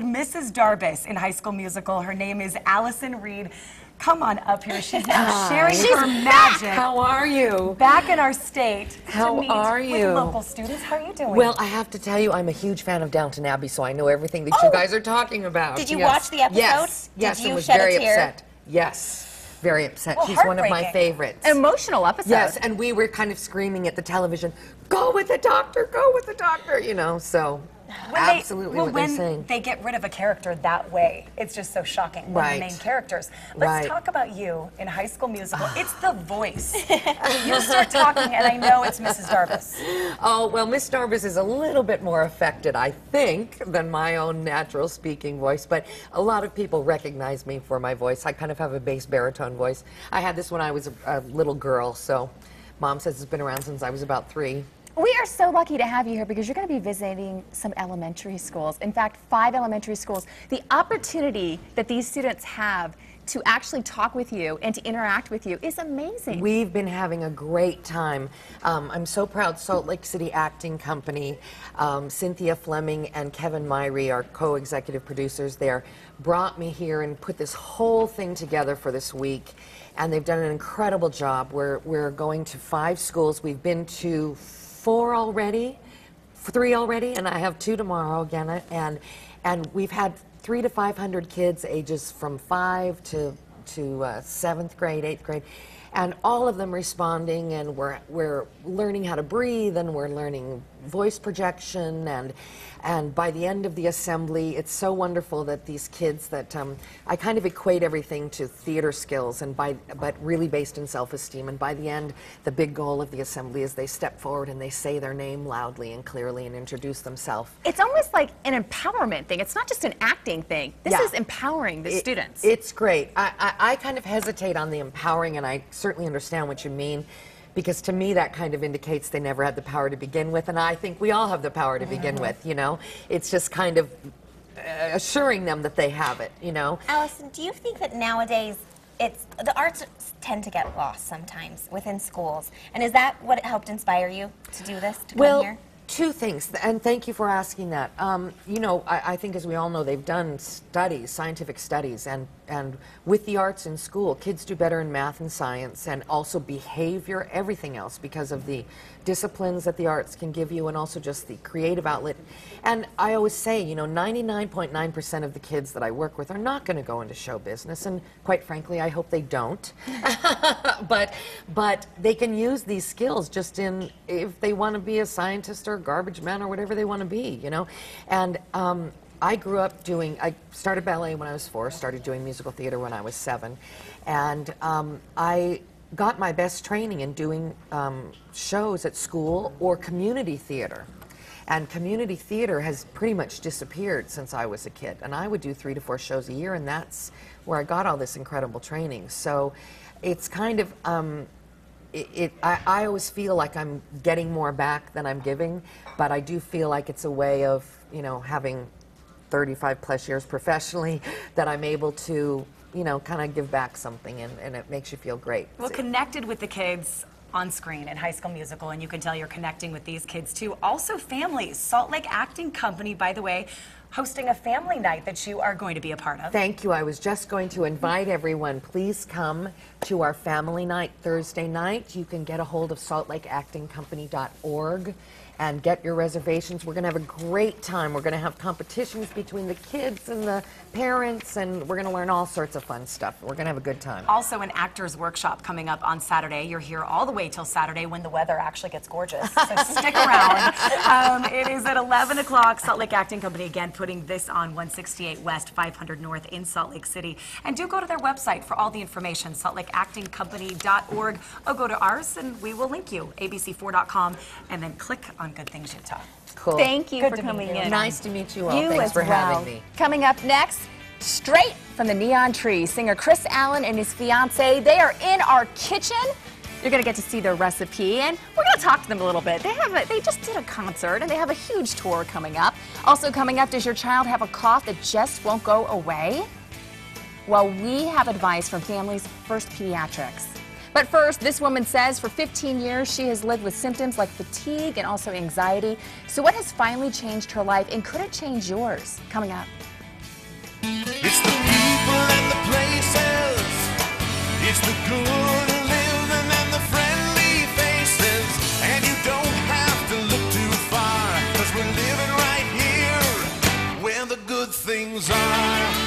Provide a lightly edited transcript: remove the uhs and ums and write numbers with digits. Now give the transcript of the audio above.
Mrs. Darbus in High School Musical. Her name is Allison Reed. Come on up here. She's now sharing her magic. How are you? Back in our state. How are you? With local students. How are you doing? Well, I have to tell you, I'm a huge fan of Downton Abbey, so I know everything that you guys are talking about. Did you watch the episode? Yes. Yes, Did you and was shed very a tear? upset. Yes, very upset. Well, She's one of my favorites. Emotional episode. Yes, and we were kind of screaming at the television, "Go with the doctor, go with the doctor," you know, so absolutely what they're saying. When they get rid of a character that way, it's just so shocking. One of the main characters. Let's talk about you in High School Musical. It's the voice. You start talking, and I know it's Mrs. Darbus. Oh, well, Miss Darbus is a little bit more affected, I think, than my own natural speaking voice, but a lot of people recognize me for my voice. I kind of have a bass baritone voice. I had this when I was a little girl, so Mom says it's been around since I was about 3. We are so lucky to have you here because you're going to be visiting some elementary schools. In fact, 5 elementary schools. The opportunity that these students have to actually talk with you and to interact with you is amazing. We've been having a great time. I'm so proud Salt Lake City Acting Company, Cynthia Fleming and Kevin Myrie, our co-executive producers there, brought me here and put this whole thing together for this week. And they've done an incredible job. We're going to 5 schools. We've been to 4 already, 3 already, and I have 2 tomorrow again. And we've had 300 to 500 kids, ages from 5 to 7th grade, 8th grade, and all of them responding. And we're learning how to breathe, and we're learning voice projection, and by the end of the assembly, it's so wonderful that these kids that I kind of equate everything to theater skills, but really based in self-esteem. And by the end, the big goal of the assembly is they step forward and they say their name loudly and clearly and introduce themselves. It's almost like an empowerment thing. It's not just an acting thing. This is empowering the students. It's great. I kind of hesitate on the empowering, and I certainly understand what you mean, because to me that kind of indicates they never had the power to begin with, and I think we all have the power to begin with, you know. It's just kind of assuring them that they have it, you know. Allison, do you think that nowadays the arts tend to get lost sometimes within schools, and is that what helped inspire you to do this, to come here? 2 things, and thank you for asking that. You know, I think, as we all know, they've done studies, scientific studies, and with the arts in school, kids do better in math and science, and also behavior, everything else, because of the disciplines that the arts can give you, and also just the creative outlet. And I always say, you know, 99.9% of the kids that I work with are not going to go into show business, and quite frankly, I hope they don't. but they can use these skills just in, if they want to be a scientist or a garbage man or whatever they want to be, you know. And I grew up I started ballet when I was 4, started doing musical theater when I was 7, and I got my best training in doing shows at school or community theater. And community theater has pretty much disappeared since I was a kid. And I would do 3 to 4 shows a year, and that's where I got all this incredible training. So it's kind of, I always feel like I'm getting more back than I'm giving, but I do feel like it's a way of, you know, having 35 plus years professionally, that I'm able to, you know, kind of give back something, and it makes you feel great. Well, connected with the kids on screen in High School Musical, and you can tell you're connecting with these kids too. Also families. Salt Lake Acting Company, by the way, hosting a family night that you are going to be a part of. Thank you. I was just going to invite everyone. Please come to our family night Thursday night. You can get a hold of saltlakeactingcompany.org and get your reservations. We're going to have a great time. We're going to have competitions between the kids and the parents, and we're going to learn all sorts of fun stuff. We're going to have a good time. Also, an actors workshop coming up on Saturday. You're here all the way till Saturday when the weather actually gets gorgeous. So stick around. It is at 11 o'clock. Salt Lake Acting Company, again, putting this on 168 West, 500 North in Salt Lake City. And do go to their website for all the information, saltlakeactingcompany.org, or go to ours and we will link you, abc4.com, and then click on Good Things Utah. Cool. Thank you for coming in. Nice to meet you all. Thanks for having me. Coming up next, straight from the Neon Trees, singer Chris Allen and his fiance. They are in our kitchen. You're going to get to see their recipe, and we're going to talk to them a little bit. They just did a concert, and they have a huge tour coming up. Also coming up, does your child have a cough that just won't go away? Well, we have advice from Families First Pediatrics. But first, this woman says for 15 years she has lived with symptoms like fatigue and also anxiety. So what has finally changed her life, and could it change yours? Coming up. bazaar.